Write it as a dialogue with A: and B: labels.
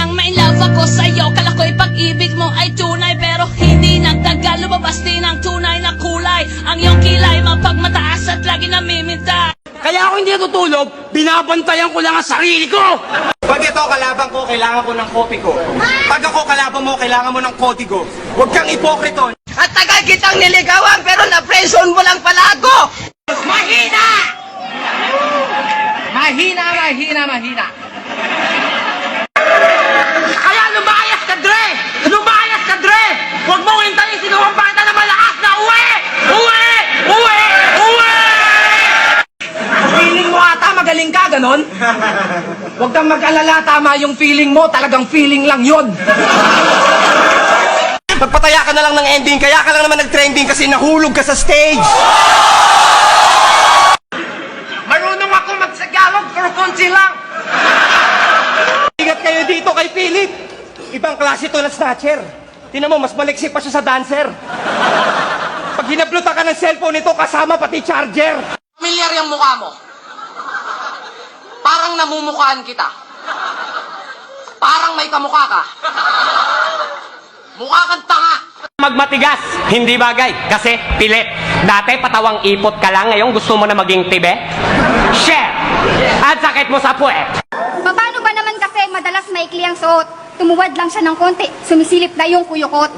A: nang ma-inlove ako sa'yo. Kala ko'y pag-ibig mo ay tunay, pero hindi nagtagal, lumabas din ang tunay na kulay. Ang iyong kilay mapagmataas at lagi namiminta.
B: Kaya ako hindi natutulog, binabantayan ko lang ang sarili ko!
C: Pag ito kalaban ko, kailangan ko ng kopi ko. Pag ako kalaban mo, kailangan mo ng koti ko. Huwag kang ipokrito.
D: At tagal kitang niligawan pero na-friendzone mo lang pala ako!
B: Mahina! Mahina! Kaya lumayas ka, Dre! Lumayas ka, Dre! Huwag mong hintayin sinuwang pakita na malakas na uwi! Uwi! Uwi! Uwi!
D: Feeling mo ata magaling ka, ganon? Huwag kang mag-alala, tama yung feeling mo, talagang feeling lang yun.
C: Magpataya ka na lang ng ending, kaya ka lang naman nag-trending kasi nahulog ka sa stage.
D: Marunong ako magsagalog pero konti lang.
C: Ingat kayo dito kay Philip. Ibang klase to na snatcher. Tingnan mo, mas maliksi pa siya sa dancer. Pag hinablutan ka ng cellphone nito, kasama pati charger.
D: Familiar yung mukha mo. Parang namumukhaan kita. Parang may kamukha ka. Mukha kang tanga.
E: Magmatigas, hindi bagay, kasi pilit. Dati patawang ipot ka lang, ngayon gusto mo na maging tibe? Share! At sakit mo sa puwet.
F: Paano ba naman kasi madalas maikli ang suot? Tumuwad lang siya ng konti, sumisilip na yung kuyukot.